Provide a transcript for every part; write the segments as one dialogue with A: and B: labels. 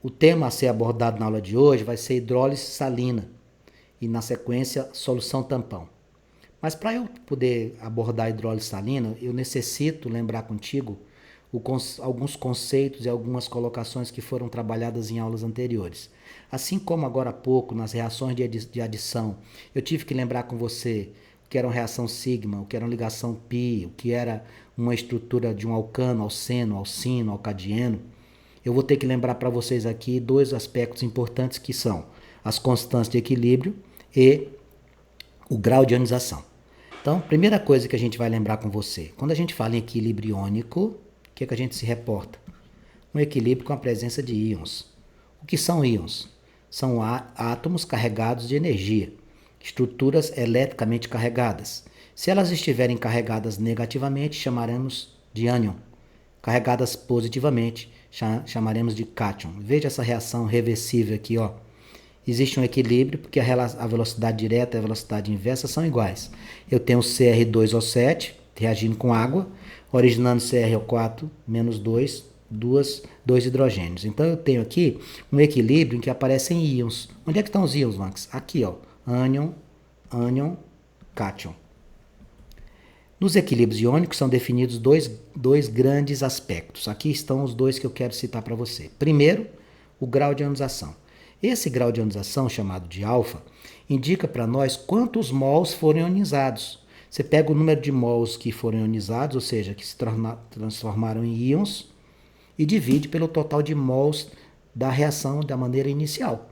A: O tema a ser abordado na aula de hoje vai ser hidrólise salina e, na sequência, solução tampão. Mas para eu poder abordar a hidrólise salina, eu necessito lembrar contigo alguns conceitos e algumas colocações que foram trabalhadas em aulas anteriores. Assim como agora há pouco, nas reações de adição, eu tive que lembrar com você o que era uma reação sigma, o que era uma ligação pi, o que era uma estrutura de um alcano, alceno, alcino, alcadieno. Eu vou ter que lembrar para vocês aqui dois aspectos importantes que são as constantes de equilíbrio e o grau de ionização. Então, primeira coisa que a gente vai lembrar com você, quando a gente fala em equilíbrio iônico, o que a gente se reporta? Um equilíbrio com a presença de íons. O que são íons? São átomos carregados de energia, estruturas eletricamente carregadas. Se elas estiverem carregadas negativamente, chamaremos de ânion. Carregadas positivamente, chamaremos de cátion. Veja essa reação reversível aqui, ó. Existe um equilíbrio porque a velocidade direta e a velocidade inversa são iguais. Eu tenho Cr2O7 reagindo com água, originando CrO4 menos 2 hidrogênios. Então eu tenho aqui um equilíbrio em que aparecem íons. Onde é que estão os íons, Max? Aqui, ó. Ânion, ânion, cátion. Nos equilíbrios iônicos são definidos dois grandes aspectos. Aqui estão os dois que eu quero citar para você. Primeiro, o grau de ionização. Esse grau de ionização, chamado de alfa, indica para nós quantos mols foram ionizados. Você pega o número de mols que foram ionizados, ou seja, que se transformaram em íons, e divide pelo total de mols da reação da maneira inicial.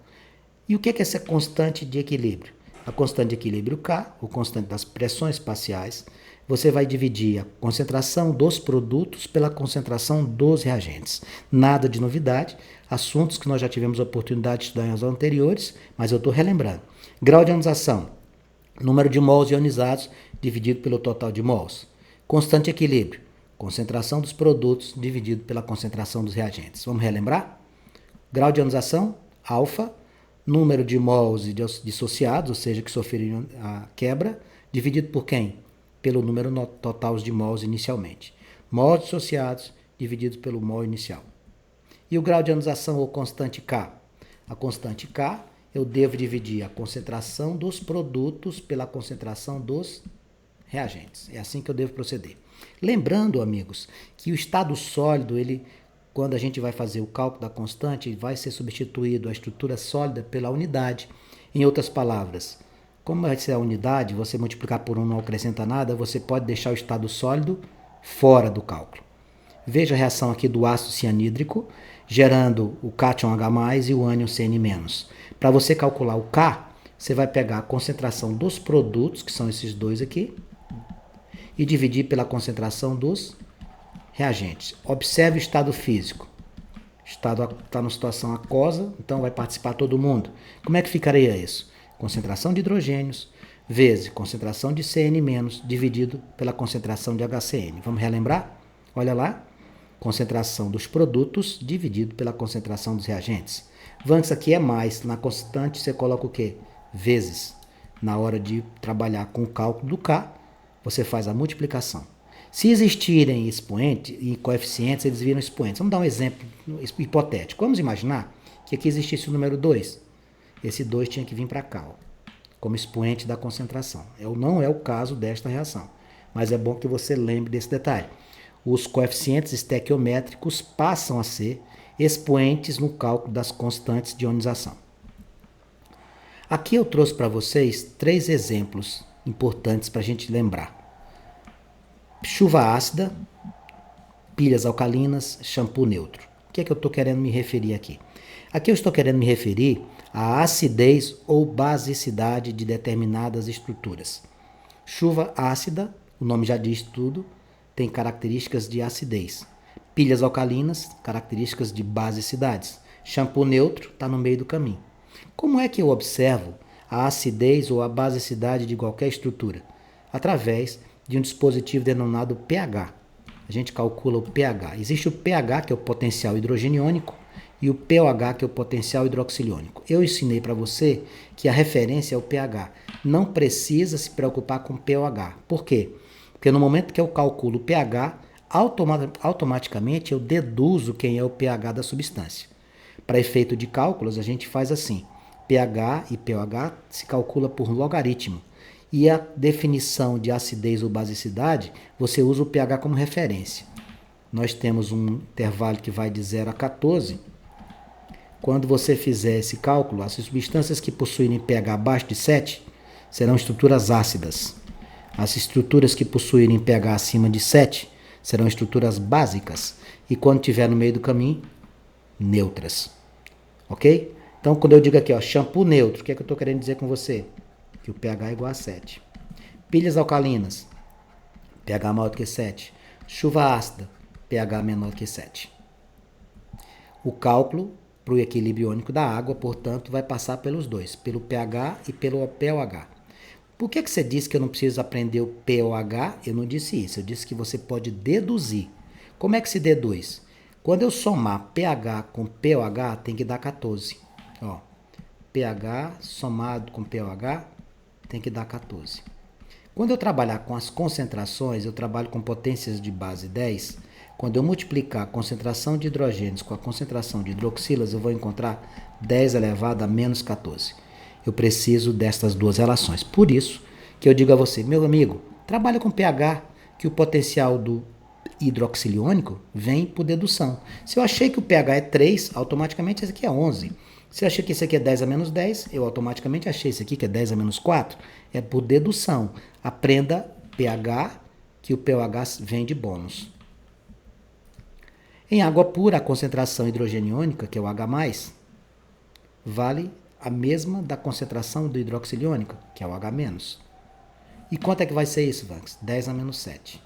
A: E o que é essa constante de equilíbrio? A constante de equilíbrio K, o constante das pressões parciais, você vai dividir a concentração dos produtos pela concentração dos reagentes. Nada de novidade, assuntos que nós já tivemos a oportunidade de estudar em aulas anteriores, mas eu estou relembrando. Grau de ionização, número de mols ionizados dividido pelo total de mols. Constante de equilíbrio, concentração dos produtos dividido pela concentração dos reagentes. Vamos relembrar? Grau de ionização, alfa, número de mols dissociados, ou seja, que sofreram a quebra, dividido por quem? Pelo número total de mols inicialmente. Mols dissociados divididos pelo mol inicial. E o grau de ionização ou constante K? A constante K, eu devo dividir a concentração dos produtos pela concentração dos reagentes. É assim que eu devo proceder. Lembrando, amigos, que o estado sólido, quando a gente vai fazer o cálculo da constante, vai ser substituído a estrutura sólida pela unidade. Em outras palavras, como vai ser a unidade, você multiplicar por 1 não acrescenta nada, você pode deixar o estado sólido fora do cálculo. Veja a reação aqui do ácido cianídrico, gerando o cátion H+, e o ânion Cn-. Para você calcular o K, você vai pegar a concentração dos produtos, que são esses dois aqui, e dividir pela concentração dos reagentes. Observe o estado físico. O estado está numa situação aquosa, então vai participar todo mundo. Como é que ficaria isso? Concentração de hidrogênios vezes concentração de Cn- dividido pela concentração de HCN. Vamos relembrar? Olha lá. Concentração dos produtos dividido pela concentração dos reagentes. Antes aqui é mais. Na constante você coloca o quê? Vezes. Na hora de trabalhar com o cálculo do K, você faz a multiplicação. Se existirem expoentes e coeficientes, eles viram expoentes. Vamos dar um exemplo hipotético. Vamos imaginar que aqui existisse o número 2. Esse 2 tinha que vir para cá, ó, como expoente da concentração. Não é o caso desta reação, mas é bom que você lembre desse detalhe. Os coeficientes estequiométricos passam a ser expoentes no cálculo das constantes de ionização. Aqui eu trouxe para vocês 3 exemplos importantes para a gente lembrar. Chuva ácida, pilhas alcalinas, shampoo neutro. O que é que eu estou querendo me referir aqui? Aqui eu estou querendo me referir à acidez ou basicidade de determinadas estruturas. Chuva ácida, o nome já diz tudo, tem características de acidez. Pilhas alcalinas, características de basicidades. Shampoo neutro está no meio do caminho. Como é que eu observo a acidez ou a basicidade de qualquer estrutura? Através de um dispositivo denominado pH. A gente calcula o pH. Existe o pH, que é o potencial hidrogeniônico, e o pOH, que é o potencial hidroxiliônico. Eu ensinei para você que a referência é o pH. Não precisa se preocupar com pOH. Por quê? Porque no momento que eu calculo o pH, automaticamente eu deduzo quem é o pH da substância. Para efeito de cálculos, a gente faz assim. pH e pOH se calcula por logaritmo. E a definição de acidez ou basicidade, você usa o pH como referência. Nós temos um intervalo que vai de 0 a 14. Quando você fizer esse cálculo, as substâncias que possuírem pH abaixo de 7 serão estruturas ácidas. As estruturas que possuírem pH acima de 7 serão estruturas básicas. E quando estiver no meio do caminho, neutras. Ok? Então, quando eu digo aqui, ó, shampoo neutro, o que é que eu estou querendo dizer com você? Que o pH é igual a 7. Pilhas alcalinas, pH maior do que 7. Chuva ácida, pH menor do que 7. O cálculo para o equilíbrio iônico da água, portanto, vai passar pelos dois, pelo pH e pelo pOH. Por que você disse que eu não preciso aprender o pOH? Eu não disse isso, eu disse que você pode deduzir. Como é que se deduz? Quando eu somar pH com pOH, tem que dar 14. Ó, pH somado com pOH tem que dar 14. Quando eu trabalhar com as concentrações, eu trabalho com potências de base 10. Quando eu multiplicar a concentração de hidrogênios com a concentração de hidroxilas, eu vou encontrar 10 elevado a menos 14. Eu preciso destas duas relações. Por isso que eu digo a você, meu amigo, trabalha com pH, que o potencial do hidroxiliônico vem por dedução. Se eu achei que o pH é 3, automaticamente esse aqui é 11. Se eu achei que esse aqui é 10 a menos 10, eu automaticamente achei esse aqui que é 10 a menos 4. É por dedução. Aprenda pH, que o pOH vem de bônus. Em água pura, a concentração hidrogeniônica, que é o H+, vale a mesma da concentração do hidroxiliônico, que é o H-. E quanto é que vai ser isso, Vanks? 10 a menos 7.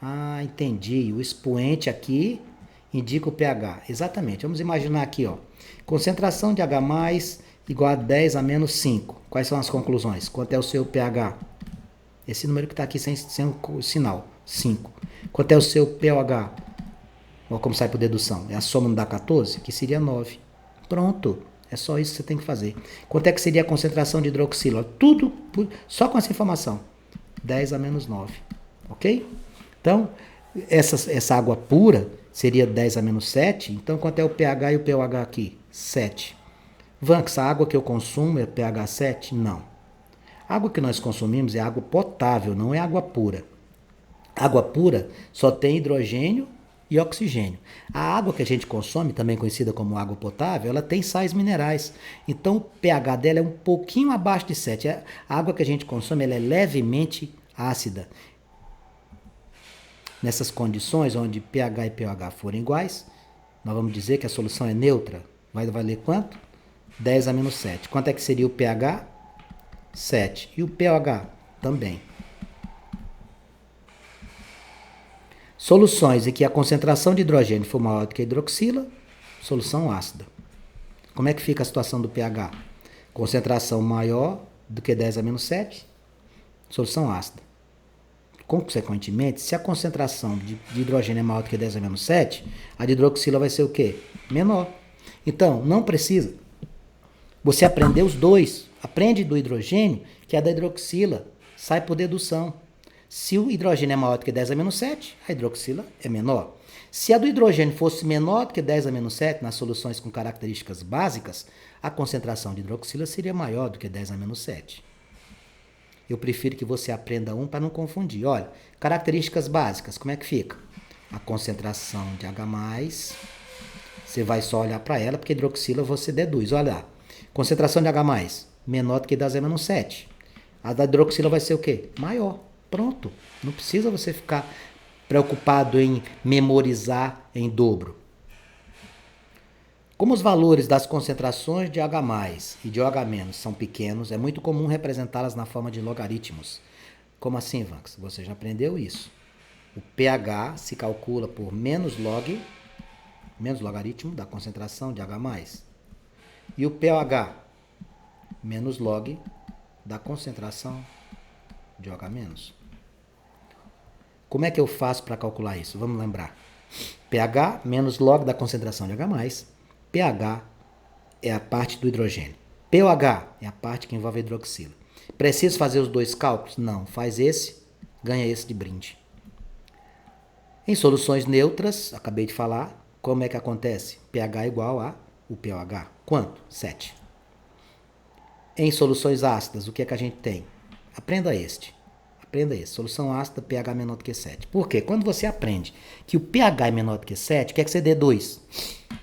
A: Ah, entendi. O expoente aqui indica o pH. Exatamente. Vamos imaginar aqui, ó. Concentração de H+ igual a 10 a menos 5. Quais são as conclusões? Quanto é o seu pH? Esse número que está aqui sem o sinal. 5. Quanto é o seu pOH? Olha como sai por dedução. É a soma não dá 14, que seria 9. Pronto. É só isso que você tem que fazer. Quanto é que seria a concentração de hidroxila? Tudo só com essa informação. 10 a menos 9. Ok? Então, essa água pura seria 10 a menos 7. Então, quanto é o pH e o pOH aqui? 7. Vanks, a água que eu consumo é pH 7? Não. A água que nós consumimos é água potável, não é água pura. Água pura só tem hidrogênio e oxigênio. A água que a gente consome, também conhecida como água potável, ela tem sais minerais. Então, o pH dela é um pouquinho abaixo de 7. A água que a gente consome ela é levemente ácida. Nessas condições, onde pH e pOH forem iguais, nós vamos dizer que a solução é neutra. Vai valer quanto? 10 a menos 7. Quanto é que seria o pH? 7. E o pOH? Também. Soluções em que a concentração de hidrogênio for maior do que a hidroxila, solução ácida. Como é que fica a situação do pH? Concentração maior do que 10 a menos 7, solução ácida. Consequentemente, se a concentração de hidrogênio é maior do que 10 a menos 7, a de hidroxila vai ser o quê? Menor. Então, não precisa. Você aprendeu os dois. Aprende do hidrogênio, que é da hidroxila. Sai por dedução. Se o hidrogênio é maior do que 10 a menos 7, a hidroxila é menor. Se a do hidrogênio fosse menor do que 10 a menos 7, nas soluções com características básicas, a concentração de hidroxila seria maior do que 10 a menos 7. Eu prefiro que você aprenda um para não confundir. Olha, características básicas, como é que fica? A concentração de H+, você vai só olhar para ela, porque hidroxila você deduz. Olha lá, concentração de H+, menor do que 10 a menos 7. A da hidroxila vai ser o quê? Maior. Pronto. Não precisa você ficar preocupado em memorizar em dobro. Como os valores das concentrações de H+ e de OH- são pequenos, é muito comum representá-las na forma de logaritmos. Como assim, Vanks? Você já aprendeu isso. O pH se calcula por menos logaritmo da concentração de H+. E o pOH, menos log da concentração de OH-. Como é que eu faço para calcular isso? Vamos lembrar. pH menos log da concentração de H+. pH é a parte do hidrogênio. pOH é a parte que envolve a hidroxila. Preciso fazer os dois cálculos? Não. Faz esse, ganha esse de brinde. Em soluções neutras, acabei de falar, como é que acontece? pH igual a o pH? Quanto? 7. Em soluções ácidas, o que é que a gente tem? Aprenda este. Aprenda esse. Solução ácida, pH menor do que 7. Por quê? Quando você aprende que o pH é menor do que 7, o que é que você dê 2?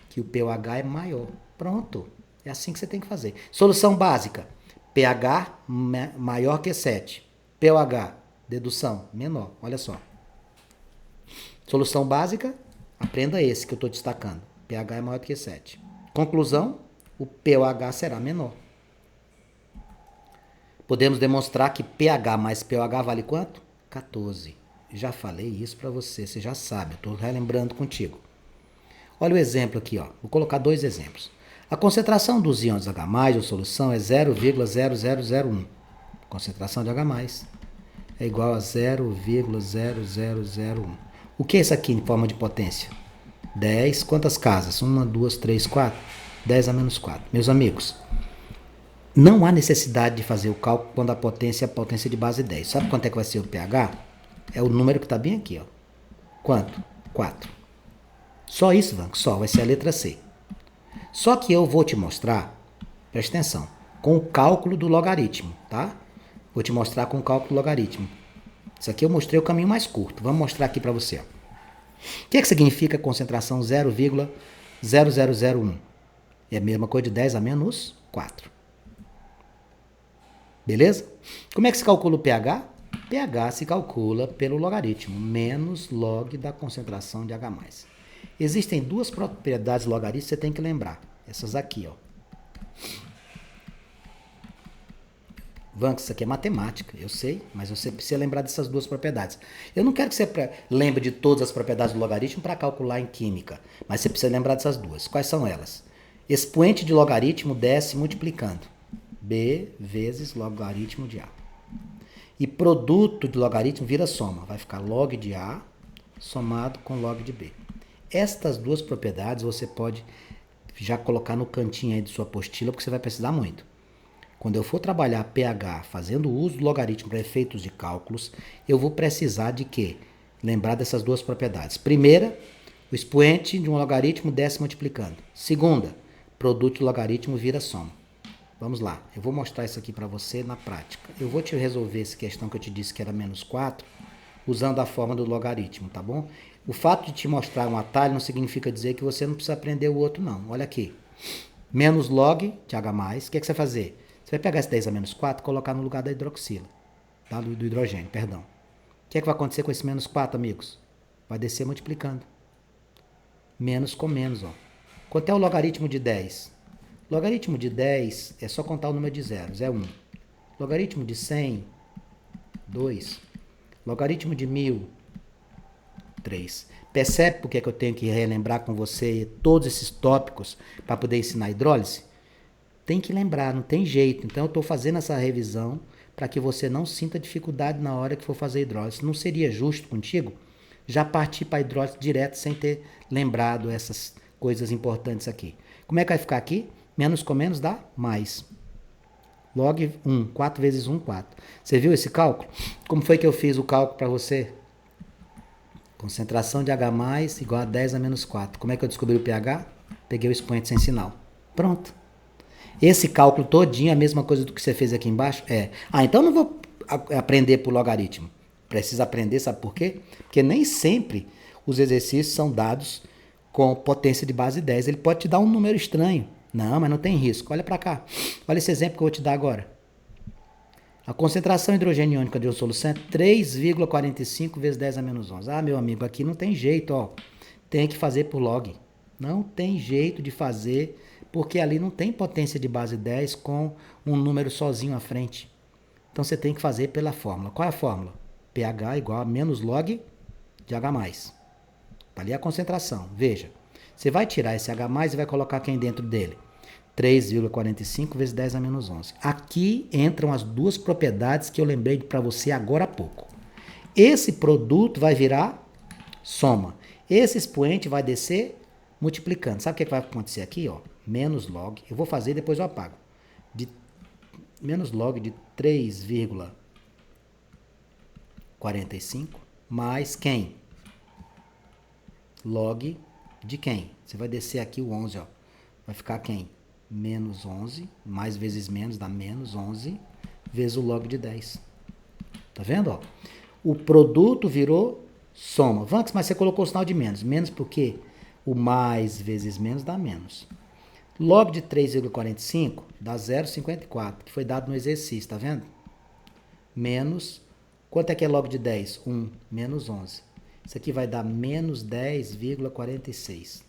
A: Que o pH é maior. Pronto. É assim que você tem que fazer. Solução básica. pH maior que 7. pH, dedução, menor. Olha só. Solução básica, aprenda esse que eu estou destacando. pH é maior do que 7. Conclusão, o pH será menor. Podemos demonstrar que pH mais pH vale quanto? 14. Já falei isso para você, você já sabe, eu estou relembrando contigo. Olha o exemplo aqui, ó. Vou colocar 2 exemplos. A concentração dos íons H+, ou solução, é 0,0001. Concentração de H+, é igual a 0,0001. O que é isso aqui em forma de potência? 10, quantas casas? 1, 2, 3, 4. 10 a menos 4. Meus amigos, não há necessidade de fazer o cálculo quando a potência é a potência de base 10. Sabe quanto é que vai ser o pH? É o número que está bem aqui, ó. Quanto? 4. Só isso, Vanco? Só. Vai ser a letra C. Só que eu vou te mostrar, presta atenção, com o cálculo do logaritmo, tá? Vou te mostrar com o cálculo do logaritmo. Isso aqui eu mostrei o caminho mais curto. Vamos mostrar aqui para você, ó. O que é que significa concentração 0,0001? É a mesma coisa de 10 a menos 4. Beleza? Como é que se calcula o pH? pH se calcula pelo logaritmo, menos log da concentração de H+. Existem 2 propriedades logarítmicas que você tem que lembrar. Essas aqui, ó. Vanco, isso aqui é matemática, eu sei, mas você precisa lembrar dessas 2 propriedades. Eu não quero que você lembre de todas as propriedades do logaritmo para calcular em química, mas você precisa lembrar dessas 2. Quais são elas? Expoente de logaritmo desce multiplicando. B vezes logaritmo de A. E produto de logaritmo vira soma. Vai ficar log de A somado com log de B. Estas 2 propriedades você pode já colocar no cantinho aí de sua apostila, porque você vai precisar muito. Quando eu for trabalhar pH fazendo uso do logaritmo para efeitos de cálculos, eu vou precisar de quê? Lembrar dessas 2 propriedades. Primeira, o expoente de um logaritmo desce multiplicando. Segunda, produto de logaritmo vira soma. Vamos lá, eu vou mostrar isso aqui para você na prática. Eu vou te resolver essa questão que eu te disse que era menos 4, usando a forma do logaritmo, tá bom? O fato de te mostrar um atalho não significa dizer que você não precisa aprender o outro, não. Olha aqui. Menos log de H+, o que é que você vai fazer? Você vai pegar esse 10 a menos 4 e colocar no lugar da hidroxila, tá? Do hidrogênio, perdão. O que é que vai acontecer com esse menos 4, amigos? Vai descer multiplicando. Menos com menos, ó. Quanto é o logaritmo de 10? Logaritmo de 10 é só contar o número de zeros, é 1. Logaritmo de 100, 2. Logaritmo de 1000, 3. Percebe por que eu tenho que relembrar com você todos esses tópicos para poder ensinar hidrólise? Tem que lembrar, não tem jeito. Então eu estou fazendo essa revisão para que você não sinta dificuldade na hora que for fazer hidrólise. Não seria justo contigo já partir para a hidrólise direto sem ter lembrado essas coisas importantes aqui. Como é que vai ficar aqui? Menos com menos dá mais. Log 1, 4 vezes 1, 4. Você viu esse cálculo? Como foi que eu fiz o cálculo para você? Concentração de H+, igual a 10 a menos 4. Como é que eu descobri o pH? Peguei o expoente sem sinal. Pronto. Esse cálculo todinho é a mesma coisa do que você fez aqui embaixo? É. Então não vou aprender por logaritmo. Precisa aprender, sabe por quê? Porque nem sempre os exercícios são dados com potência de base 10. Ele pode te dar um número estranho. Não, mas não tem risco. Olha para cá. Olha esse exemplo que eu vou te dar agora. A concentração hidrogênio-iônica de uma solução é 3,45 vezes 10 a menos 11. Ah, meu amigo, aqui não tem jeito, ó. Tem que fazer por log. Não tem jeito de fazer, porque ali não tem potência de base 10 com um número sozinho à frente. Então você tem que fazer pela fórmula. Qual é a fórmula? pH igual a menos log de H+. Ali é a concentração. Veja, você vai tirar esse H+, e vai colocar quem dentro dele? 3,45 vezes 10 a menos 11. Aqui entram as 2 propriedades que eu lembrei para você agora há pouco. Esse produto vai virar soma. Esse expoente vai descer multiplicando. Sabe o que vai acontecer aqui? Ó? Menos log. Eu vou fazer e depois eu apago. Menos log de 3,45 mais quem? Log de quem? Você vai descer aqui o 11, ó. Vai ficar quem? Menos 11, mais vezes menos dá menos 11, vezes o log de 10. Tá vendo? Ó? O produto virou soma. Vanks, mas você colocou o sinal de menos. Menos por quê? O mais vezes menos dá menos. Log de 3,45 dá 0,54, que foi dado no exercício, tá vendo? Menos, quanto é que é log de 10? 1, menos 11. Isso aqui vai dar menos 10,46.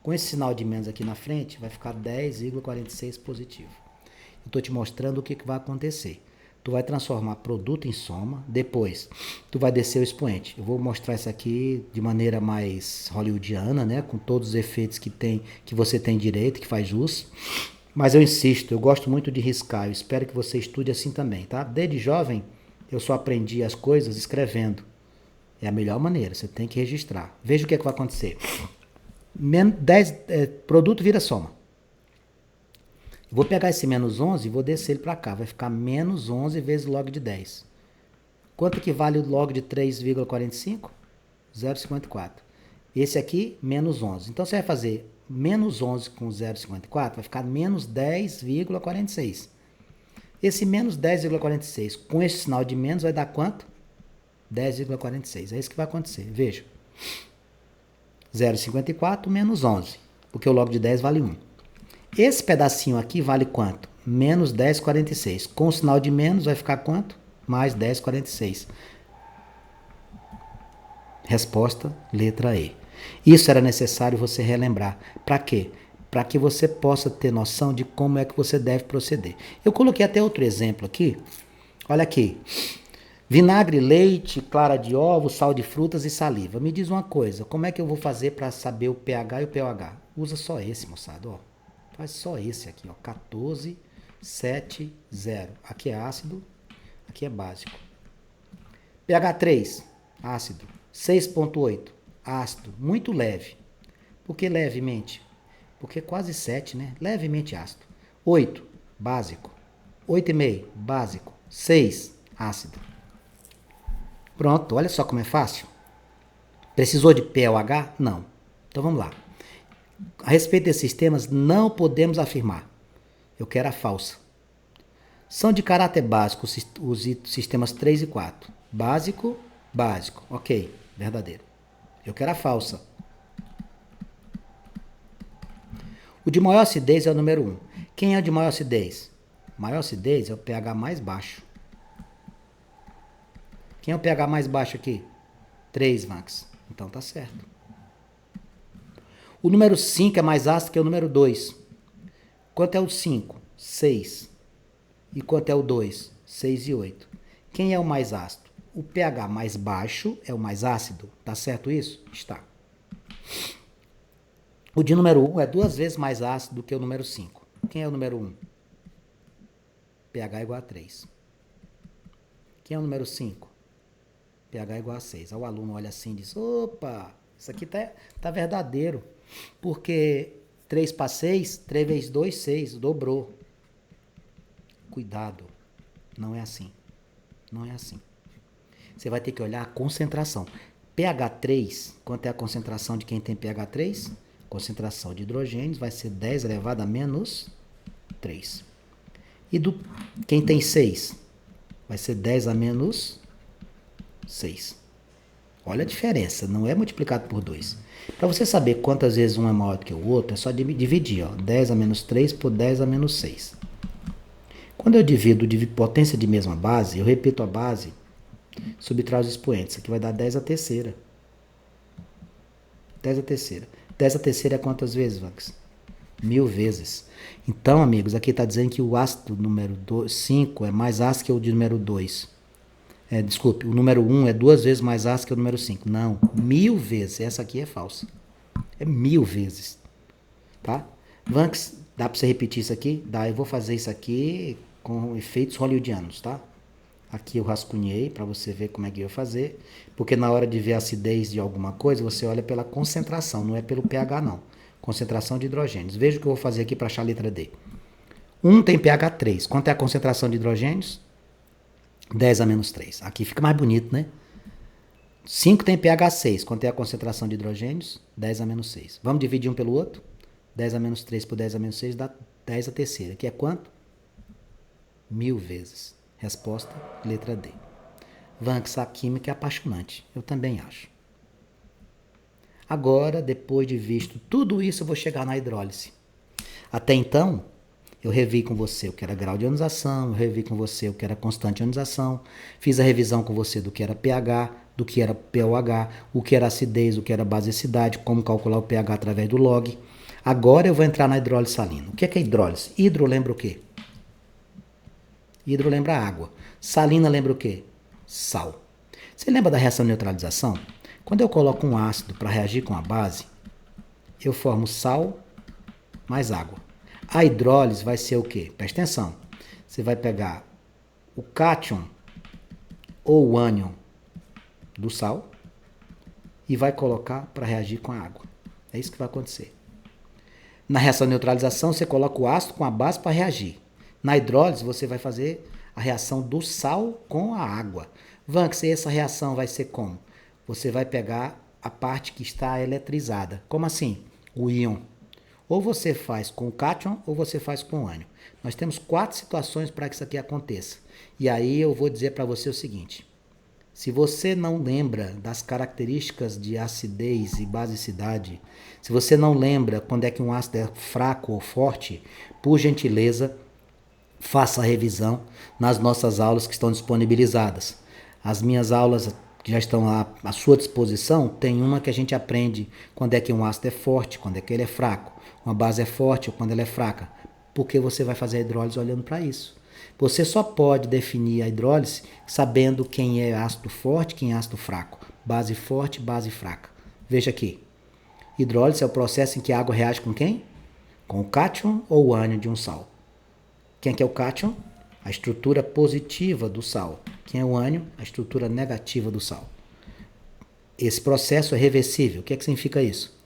A: Com esse sinal de menos aqui na frente, vai ficar 10,46 positivo. Eu estou te mostrando o que vai acontecer. Tu vai transformar produto em soma, depois tu vai descer o expoente. Eu vou mostrar isso aqui de maneira mais hollywoodiana, né? Com todos os efeitos que você tem direito, que faz jus. Mas eu insisto, eu gosto muito de riscar. Eu espero que você estude assim também, tá? Desde jovem, eu só aprendi as coisas escrevendo. É a melhor maneira, você tem que registrar. Veja o que vai acontecer. Produto vira soma. Vou pegar esse menos 11 e vou descer ele para cá. Vai ficar menos 11 vezes log de 10. Quanto que vale o log de 3,45? 0,54. Esse aqui, menos 11. Então, você vai fazer menos 11 com 0,54, vai ficar menos 10,46. Esse menos 10,46, com esse sinal de menos, vai dar quanto? 10,46. É isso que vai acontecer. Veja. 0,54 menos 11, porque o log de 10 vale 1. Esse pedacinho aqui vale quanto? Menos 10,46. Com o sinal de menos vai ficar quanto? Mais 10,46. Resposta, letra E. Isso era necessário você relembrar. Para quê? Para que você possa ter noção de como é que você deve proceder. Eu coloquei até outro exemplo aqui. Olha aqui. Vinagre, leite, clara de ovo, sal de frutas e saliva. Me diz uma coisa, como é que eu vou fazer para saber o pH e o pOH? Usa só esse, moçada, ó. Faz só esse aqui, ó, 14, 7, 0. Aqui é ácido, aqui é básico. pH 3, ácido. 6,8, ácido, muito leve. Por que levemente? Porque quase 7, né? Levemente ácido. 8, básico. 8,5, básico. 6, ácido. Pronto, olha só como é fácil. Precisou de pOH? Não. Então vamos lá. A respeito desses sistemas, não podemos afirmar. Eu quero a falsa. São de caráter básico os sistemas 3 e 4. Básico, básico. Ok, verdadeiro. Eu quero a falsa. O de maior acidez é o número 1. Quem é o de maior acidez? Maior acidez é o pH mais baixo. Quem é o pH mais baixo aqui? 3, Max. Então tá certo. O número 5 é mais ácido que o número 2. Quanto é o 5? 6. E quanto é o 2? 6 e 8. Quem é o mais ácido? O pH mais baixo é o mais ácido. Tá certo isso? Está. O de número 1 é 2 vezes mais ácido do que o número 5. Quem é o número 1? pH igual a 3. Quem é o número 5? pH igual a 6. Aí o aluno olha assim e diz, opa, isso aqui tá verdadeiro. Porque 3 para 6, 3 vezes 2, 6, dobrou. Cuidado, não é assim. Não é assim. Você vai ter que olhar a concentração. pH 3, quanto é a concentração de quem tem pH 3? Concentração de hidrogênios vai ser 10 elevado a menos 3. E do quem tem 6? Vai ser 10 a menos 6. Olha a diferença, não é multiplicado por 2. Para você saber quantas vezes um é maior do que o outro, é só dividir, ó, 10 a menos 3 por 10 a menos 6. Quando eu divido potência de mesma base, eu repito a base, subtrai os expoentes. Aqui vai dar 10 a terceira. 10 a terceira. 10 a terceira é quantas vezes, Vax? 1000 vezes. Então, amigos, aqui está dizendo que o ácido número 5 é mais ácido que o de número 2. Desculpe, o número 1 é 2 vezes mais ácido que o número 5. Não, 1000 vezes. Essa aqui é falsa. É 1000 vezes. Tá? Vanks, dá para você repetir isso aqui? Dá, eu vou fazer isso aqui com efeitos hollywoodianos, tá? Aqui eu rascunhei para você ver como é que eu ia fazer. Porque na hora de ver a acidez de alguma coisa, você olha pela concentração, não é pelo pH não. Concentração de hidrogênios. Veja o que eu vou fazer aqui para achar a letra D. 1 tem pH 3. Quanto é a concentração de hidrogênios? 10 a menos 3. Aqui fica mais bonito, né? 5 tem pH 6. Quanto é a concentração de hidrogênios? 10 a menos 6. Vamos dividir um pelo outro? 10 a menos 3 por 10 a menos 6 dá 10 a terceira, que é quanto? 1000 vezes. Resposta, letra D. Vanks, a química é apaixonante. Eu também acho. Agora, depois de visto tudo isso, eu vou chegar na hidrólise. Até então, eu revi com você o que era grau de ionização, eu revi com você o que era constante de ionização, fiz a revisão com você do que era pH, do que era pOH, o que era acidez, o que era basicidade, como calcular o pH através do log. Agora eu vou entrar na hidrólise salina. O que é hidrólise? Hidro lembra o quê? Hidro lembra água. Salina lembra o quê? Sal. Você lembra da reação de neutralização? Quando eu coloco um ácido para reagir com a base, eu formo sal mais água. A hidrólise vai ser o quê? Presta atenção. Você vai pegar o cátion ou o ânion do sal e vai colocar para reagir com a água. É isso que vai acontecer. Na reação de neutralização, você coloca o ácido com a base para reagir. Na hidrólise, você vai fazer a reação do sal com a água. Vanks, essa reação vai ser como? Você vai pegar a parte que está eletrizada. Como assim? O íon. Ou você faz com o cátion ou você faz com o ânion. Nós temos 4 situações para que isso aqui aconteça. E aí eu vou dizer para você o seguinte. Se você não lembra das características de acidez e basicidade, se você não lembra quando é que um ácido é fraco ou forte, por gentileza, faça a revisão nas nossas aulas que estão disponibilizadas. As minhas aulas que já estão à sua disposição, tem uma que a gente aprende quando é que um ácido é forte, quando é que ele é fraco, uma base é forte ou quando ela é fraca, porque você vai fazer a hidrólise olhando para isso. Você só pode definir a hidrólise sabendo quem é ácido forte, quem é ácido fraco, base forte, base fraca. Veja aqui, hidrólise é o processo em que a água reage com quem? Com o cátion ou o ânion de um sal. Quem é o cátion? A estrutura positiva do sal. Quem é o ânion? A estrutura negativa do sal. Esse processo é reversível. O que significa isso?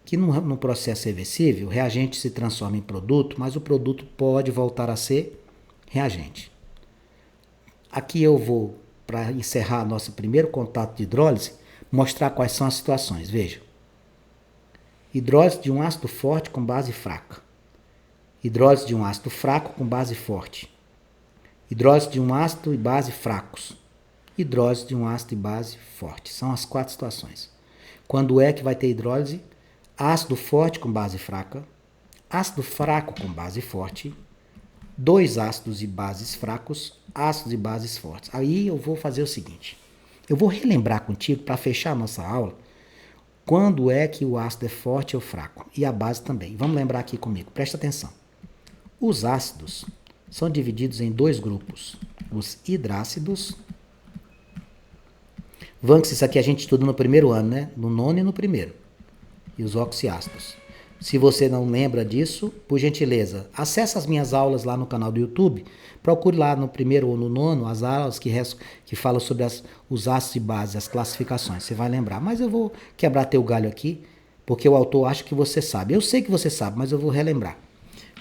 A: Que no processo reversível, o reagente se transforma em produto, mas o produto pode voltar a ser reagente. Aqui eu vou, para encerrar nosso primeiro contato de hidrólise, mostrar quais são as situações. Veja. Hidrólise de um ácido forte com base fraca. Hidrólise de um ácido fraco com base forte. Hidrólise de um ácido e base fracos. Hidrólise de um ácido e base forte. São as 4 situações. Quando é que vai ter hidrólise? Ácido forte com base fraca, ácido fraco com base forte, 2 ácidos e bases fracos, ácidos e bases fortes. Aí eu vou fazer o seguinte. Eu vou relembrar contigo para fechar a nossa aula quando é que o ácido é forte ou fraco. E a base também. Vamos lembrar aqui comigo. Presta atenção. Os ácidos são divididos em 2 grupos. Os hidrácidos. Vanks, isso aqui a gente estuda no primeiro ano, né? No 9º e no primeiro. E os oxiácidos. Se você não lembra disso, por gentileza, acesse as minhas aulas lá no canal do YouTube. Procure lá no primeiro ou no 9º as aulas que falam sobre os ácidos e bases, as classificações. Você vai lembrar. Mas eu vou quebrar teu galho aqui, porque o autor acha que você sabe. Eu sei que você sabe, mas eu vou relembrar.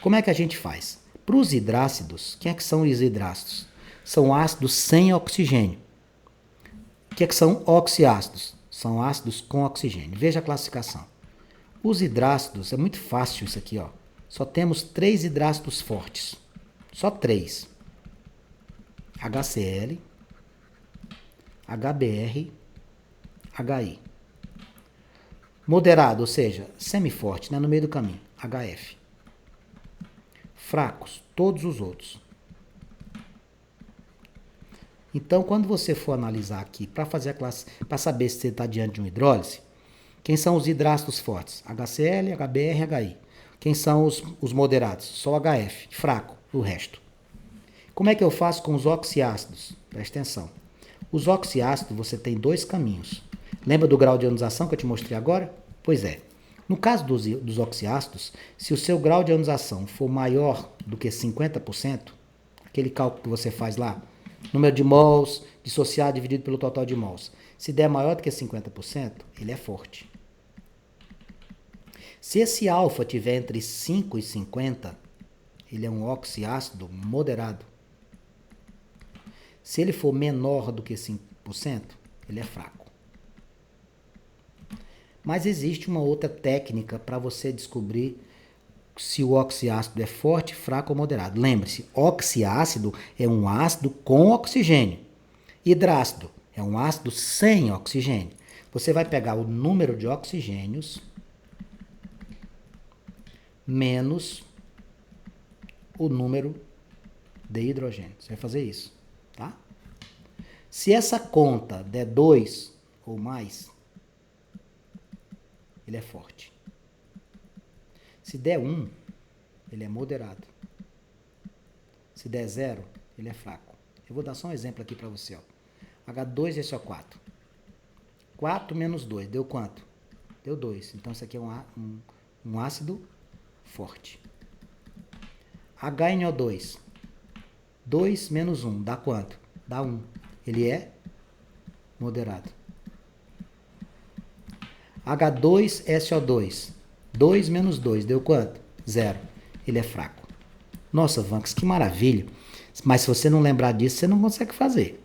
A: Como é que a gente faz? Para os hidrácidos, quem é que são os hidrácidos? São ácidos sem oxigênio. O que é que são oxiácidos? São ácidos com oxigênio. Veja a classificação. Os hidrácidos, é muito fácil isso aqui, ó. Só temos 3 hidrácidos fortes. Só 3. HCl, HBr, HI. Moderado, ou seja, semiforte, né, no meio do caminho, HF. Fracos, todos os outros. Então, quando você for analisar aqui, para fazer a classe, para saber se você está diante de uma hidrólise, quem são os hidrácidos fortes? HCl, HBr, HI. Quem são os moderados? Só HF, fraco, o resto. Como é que eu faço com os oxiácidos? Presta atenção. Os oxiácidos, você tem 2 caminhos. Lembra do grau de ionização que eu te mostrei agora? Pois é. No caso dos oxiácidos, se o seu grau de ionização for maior do que 50%, aquele cálculo que você faz lá, número de mols dissociado dividido pelo total de mols, se der maior do que 50%, ele é forte. Se esse alfa tiver entre 5 e 50, ele é um oxiácido moderado. Se ele for menor do que 5%, ele é fraco. Mas existe uma outra técnica para você descobrir se o oxiácido é forte, fraco ou moderado. Lembre-se, oxiácido é um ácido com oxigênio. Hidrácido é um ácido sem oxigênio. Você vai pegar o número de oxigênios menos o número de hidrogênio. Você vai fazer isso, tá? Se essa conta der 2 ou mais, ele é forte. Se der 1, ele é moderado. Se der 0, ele é fraco. Eu vou dar só um exemplo aqui para você. Ó. H2SO4. 4 menos 2, deu quanto? Deu 2. Então, isso aqui é um ácido forte. HNO2. 2 menos 1, dá quanto? Dá 1. Ele é moderado. H2SO2. 2 menos 2, deu quanto? 0. Ele é fraco. Nossa, Vanks, que maravilha. Mas se você não lembrar disso, você não consegue fazer.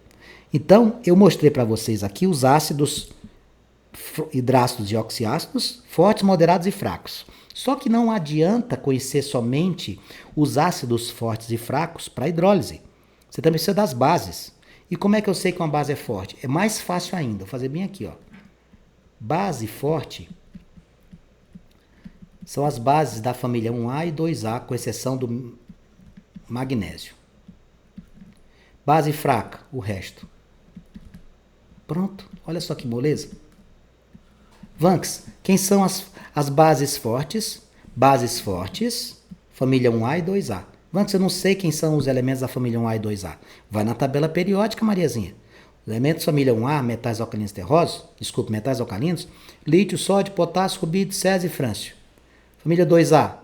A: Então, eu mostrei para vocês aqui os ácidos hidrácidos e oxiácidos, fortes, moderados e fracos. Só que não adianta conhecer somente os ácidos fortes e fracos para hidrólise. Você também precisa das bases. E como é que eu sei que uma base é forte? É mais fácil ainda. Vou fazer bem aqui, ó. Base forte são as bases da família 1A e 2A, com exceção do magnésio. Base fraca, o resto. Pronto, olha só que moleza. Vanks, quem são as bases fortes? Bases fortes, família 1A e 2A. Vanks, eu não sei quem são os elementos da família 1A e 2A. Vai na tabela periódica, Mariazinha. Os elementos da família 1A, metais alcalinos terrosos, metais alcalinos, lítio, sódio, potássio, rubídio, césio e frâncio. Família 2A,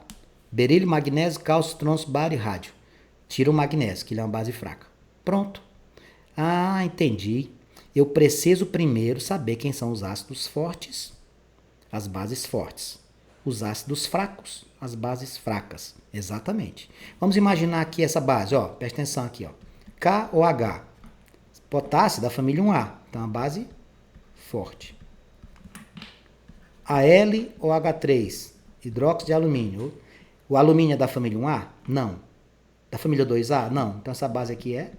A: berílio, magnésio, cálcio, trôncio, bário e rádio. Tira o magnésio, que ele é uma base fraca. Pronto. Ah, entendi. Eu preciso primeiro saber quem são os ácidos fortes, as bases fortes. Os ácidos fracos, as bases fracas. Exatamente. Vamos imaginar aqui essa base, ó. Presta atenção aqui, ó. KOH. Potássio da família 1A. Então, a base forte. AlOH3. Hidróxido de alumínio. O alumínio é da família 1A? Não. Da família 2A? Não. Então, essa base aqui é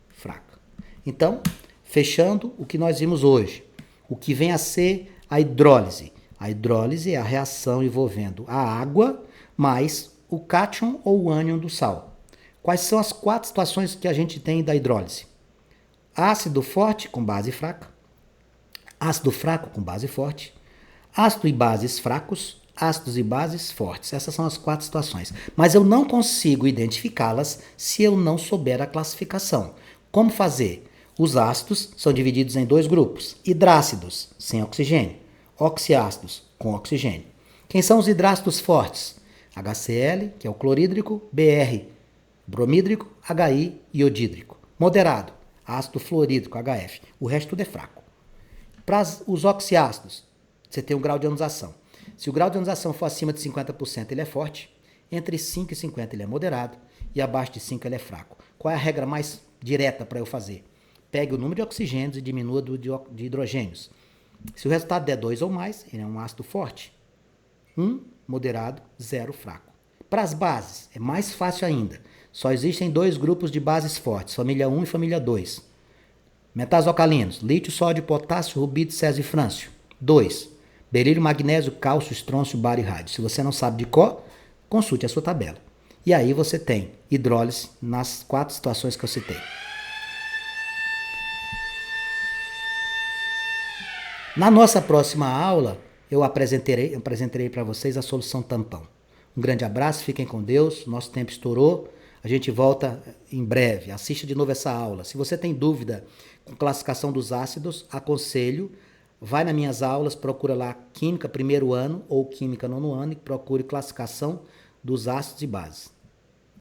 A: fraca. Então, fechando o que nós vimos hoje. O que vem a ser a hidrólise. A hidrólise é a reação envolvendo a água mais o cátion ou o ânion do sal. Quais são as 4 situações que a gente tem da hidrólise? Ácido forte com base fraca. Ácido fraco com base forte. Ácido e bases fracos. Ácidos e bases fortes. Essas são as 4 situações. Mas eu não consigo identificá-las se eu não souber a classificação. Como fazer? Os ácidos são divididos em 2 grupos. Hidrácidos, sem oxigênio. Oxiácidos, com oxigênio. Quem são os hidrácidos fortes? HCl, que é o clorídrico, Br, bromídrico, Hi, iodídrico. Moderado, ácido fluorídrico, HF. O resto tudo é fraco. Para os oxiácidos, você tem um grau de ionização. Se o grau de ionização for acima de 50%, ele é forte. Entre 5 e 50, ele é moderado. E abaixo de 5, ele é fraco. Qual é a regra mais direta para eu fazer? Pegue o número de oxigênios e diminua de hidrogênios. Se o resultado der 2 ou mais, ele é um ácido forte. 1, moderado, 0, fraco. Para as bases, é mais fácil ainda. Só existem 2 grupos de bases fortes, família 1 e família 2. Metais alcalinos, lítio, sódio, potássio, rubídio, césio e frâncio. 2. Berílio, magnésio, cálcio, estrôncio, bário e rádio. Se você não sabe de cor, consulte a sua tabela. E aí você tem hidrólise nas 4 situações que eu citei. Na nossa próxima aula, eu apresentarei para vocês a solução tampão. Um grande abraço, fiquem com Deus, nosso tempo estourou, a gente volta em breve. Assista de novo essa aula. Se você tem dúvida com classificação dos ácidos, aconselho, vai nas minhas aulas, procura lá Química primeiro ano ou Química nono ano e procure classificação dos ácidos e bases.